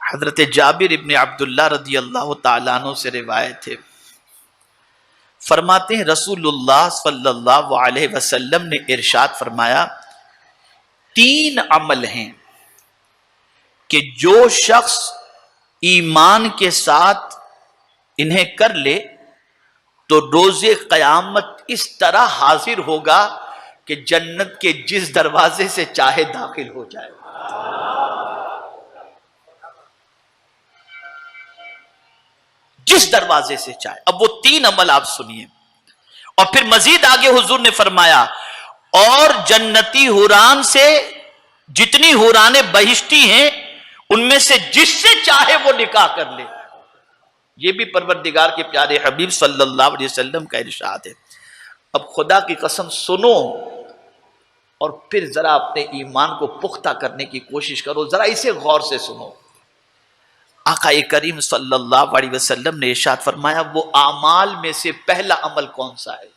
حضرت جابر ابن عبداللہ رضی اللہ تعالیٰ عنہ سے روایت ہے، فرماتے ہیں رسول اللہ صلی اللہ علیہ وسلم نے ارشاد فرمایا، 3 عمل ہیں کہ جو شخص ایمان کے ساتھ انہیں کر لے تو روز قیامت اس طرح حاضر ہوگا کہ جنت کے جس دروازے سے چاہے داخل ہو جائے۔ جس دروازے سے چاہے۔ اب وہ 3 عمل آپ سنیے، اور پھر مزید آگے حضور نے فرمایا، اور جنتی حوران سے جتنی حوران بہشتی ہیں ان میں سے جس سے چاہے وہ نکاح کر لے۔ یہ بھی پروردگار کے پیارے حبیب صلی اللہ علیہ وسلم کا ارشاد ہے۔ اب خدا کی قسم سنو اور پھر ذرا اپنے ایمان کو پختہ کرنے کی کوشش کرو، ذرا اسے غور سے سنو۔ آقا کریم صلی اللہ علیہ وسلم نے ارشاد فرمایا، وہ اعمال میں سے پہلا عمل کون سا ہے؟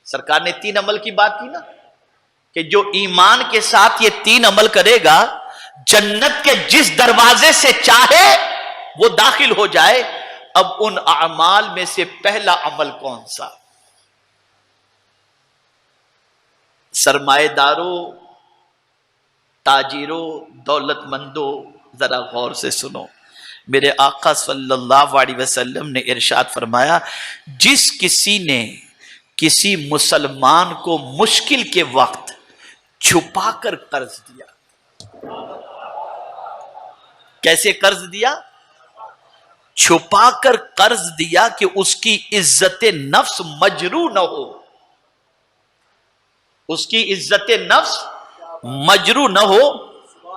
سرکار نے 3 عمل کی بات کی نا، کہ جو ایمان کے ساتھ یہ 3 عمل کرے گا جنت کے جس دروازے سے چاہے وہ داخل ہو جائے۔ اب ان اعمال میں سے پہلا عمل کون سا؟ سرمایہ داروں، تاجروں، دولت مندوں، ذرا غور سے سنو۔ میرے آقا صلی اللہ علیہ وسلم نے ارشاد فرمایا، جس کسی نے کسی مسلمان کو مشکل کے وقت چھپا کر قرض دیا۔ کیسے قرض دیا؟ چھپا کر قرض دیا کہ اس کی عزت نفس مجروح نہ ہو، اس کی عزت نفس مجروح نہ ہو،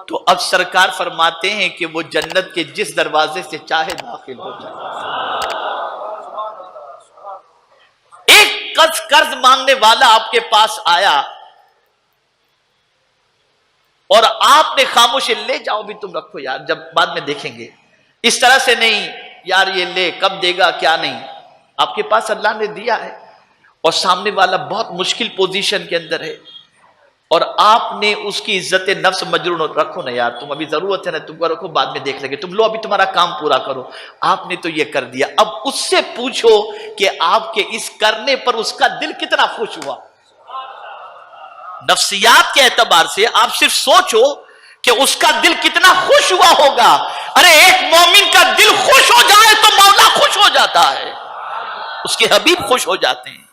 تو اب سرکار فرماتے ہیں کہ وہ جنت کے جس دروازے سے چاہے داخل ہو جائے۔ ایک قرض مانگنے والا آپ کے پاس آیا اور آپ نے خاموشی، لے جاؤ بھی تم رکھو یار، جب بعد میں دیکھیں گے، اس طرح سے نہیں یار یہ لے، کب دے گا کیا نہیں۔ آپ کے پاس اللہ نے دیا ہے اور سامنے والا بہت مشکل پوزیشن کے اندر ہے، اور آپ نے اس کی عزت نفس مجروح، رکھو نا یار، تم ابھی ضرورت ہے نا، تم کو رکھو بعد میں دیکھ لیں گے، تم لو ابھی تمہارا کام پورا کرو۔ آپ نے تو یہ کر دیا، اب اس سے پوچھو کہ آپ کے اس کرنے پر اس کا دل کتنا خوش ہوا۔ نفسیات کے اعتبار سے آپ صرف سوچو کہ اس کا دل کتنا خوش ہوا ہوگا۔ ارے ایک مومن کا دل خوش ہو جائے تو مولا خوش ہو جاتا ہے، اس کے حبیب خوش ہو جاتے ہیں۔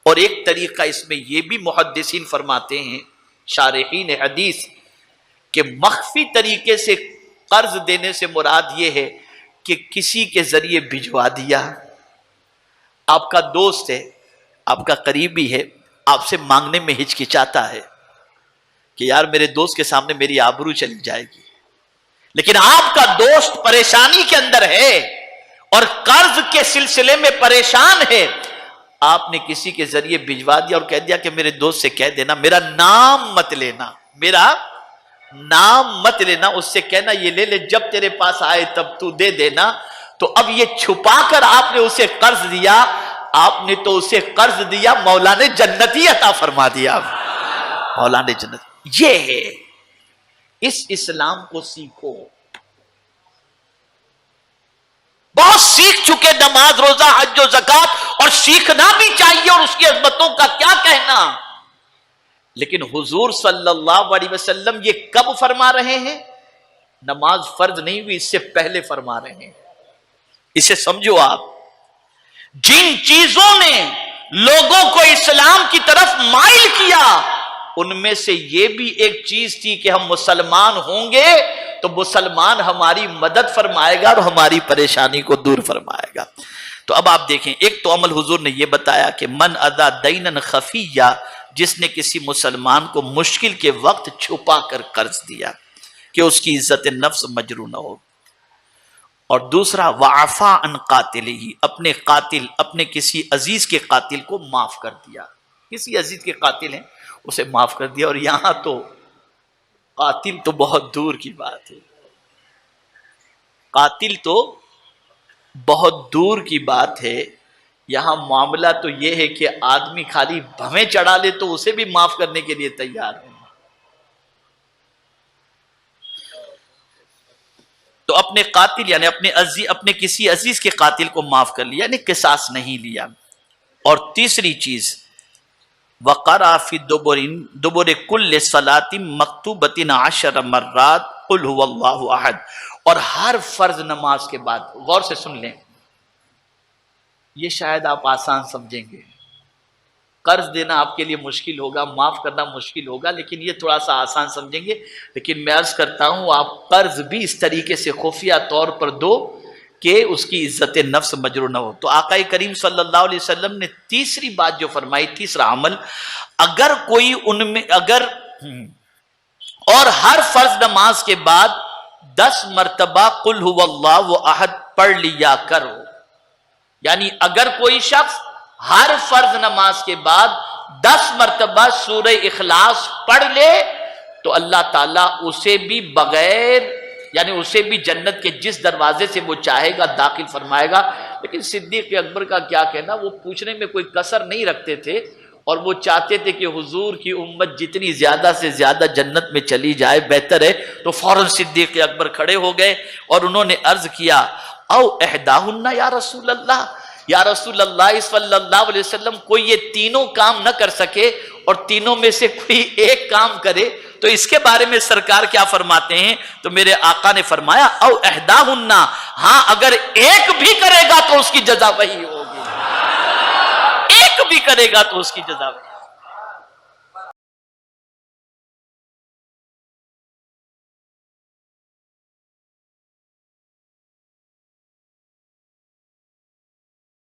اور ایک طریقہ اس میں یہ بھی محدثین فرماتے ہیں، شارحین حدیث، کہ مخفی طریقے سے قرض دینے سے مراد یہ ہے کہ کسی کے ذریعے بھجوا دیا۔ آپ کا دوست ہے، آپ کا قریبی ہے، آپ سے مانگنے میں ہچکچاتا ہے کہ یار میرے دوست کے سامنے میری آبرو چلی جائے گی، لیکن آپ کا دوست پریشانی کے اندر ہے اور قرض کے سلسلے میں پریشان ہے، آپ نے کسی کے ذریعے بھجوا دیا اور کہہ دیا کہ میرے دوست سے کہہ دینا میرا نام مت لینا، میرا نام مت لینا، اس سے کہنا یہ لے لے، جب تیرے پاس آئے تب تو دے دینا۔ تو اب یہ چھپا کر آپ نے اسے قرض دیا، آپ نے تو اسے قرض دیا، مولا نے جنتی عطا فرما دیا، مولا نے جنت۔ یہ ہے، اس اسلام کو سیکھو۔ بہت سیکھ چکے نماز، روزہ، حج و زکات، اور سیکھنا بھی چاہیے، اور اس کی عظمتوں کا کیا کہنا، لیکن حضور صلی اللہ علیہ وسلم یہ کب فرما رہے ہیں؟ نماز فرض نہیں ہوئی اس سے پہلے فرما رہے ہیں۔ اسے سمجھو آپ، جن چیزوں نے لوگوں کو اسلام کی طرف مائل کیا ان میں سے یہ بھی ایک چیز تھی کہ ہم مسلمان ہوں گے تو مسلمان ہماری مدد فرمائے گا اور ہماری پریشانی کو دور فرمائے گا۔ تو اب آپ دیکھیں، ایک تو عمل حضور نے یہ بتایا کہ من ادا دینن خفیہ، جس نے کسی مسلمان کو مشکل کے وقت چھپا کر قرض دیا کہ اس کی عزت نفس مجروح نہ ہو۔ اور دوسرا وعفا عن قاتلہ، اپنے قاتل، اپنے کسی عزیز کے قاتل کو معاف کر دیا۔ کسی عزیز کے قاتل ہیں اسے معاف کر دیا، اور یہاں تو قاتل تو بہت دور کی بات ہے، قاتل تو بہت دور کی بات ہے۔ یہاں معاملہ تو یہ ہے کہ آدمی خالی بھویں چڑھا لے تو اسے بھی معاف کرنے کے لیے تیار ہے۔ تو اپنے قاتل یعنی اپنے کسی عزیز کے قاتل کو معاف کر لیا، یعنی قصاص نہیں لیا۔ اور تیسری چیز وقرأ فی دبر کل صلاۃ مکتوبۃ 10 مرات قل هو اللہ احد، اور ہر فرض نماز کے بعد، غور سے سن لیں، یہ شاید آپ آسان سمجھیں گے، قرض دینا آپ کے لیے مشکل ہوگا، معاف کرنا مشکل ہوگا، لیکن یہ تھوڑا سا آسان سمجھیں گے۔ لیکن میں عرض کرتا ہوں آپ قرض بھی اس طریقے سے خفیہ طور پر دو کہ اس کی عزت نفس مجروح نہ ہو۔ تو آقا کریم صلی اللہ علیہ وسلم نے تیسری بات جو فرمائی، تیسرا عمل، اگر کوئی ان میں اور ہر فرض نماز کے بعد 10 مرتبہ قل هو اللہ احد پڑھ لیا کرو، یعنی اگر کوئی شخص ہر فرض نماز کے بعد 10 مرتبہ سورہ اخلاص پڑھ لے تو اللہ تعالیٰ اسے بھی بغیر، یعنی اسے بھی جنت کے جس دروازے سے وہ چاہے گا داخل فرمائے گا۔ لیکن صدیق اکبر کا کیا کہنا، وہ پوچھنے میں کوئی کسر نہیں رکھتے تھے، اور وہ چاہتے تھے کہ حضور کی امت جتنی زیادہ سے زیادہ جنت میں چلی جائے بہتر ہے۔ تو فوراً صدیق اکبر کھڑے ہو گئے اور انہوں نے عرض کیا او احداہن یا رسول اللہ، یا رسول اللہ صلی اللہ علیہ وسلم، کوئی یہ تینوں کام نہ کر سکے اور تینوں میں سے کوئی ایک کام کرے تو اس کے بارے میں سرکار کیا فرماتے ہیں؟ تو میرے آقا نے فرمایا او احداہن، ہاں اگر ایک بھی کرے گا تو اس کی جزا وہی ہوگی، ایک بھی کرے گا تو اس کی جزا وہی۔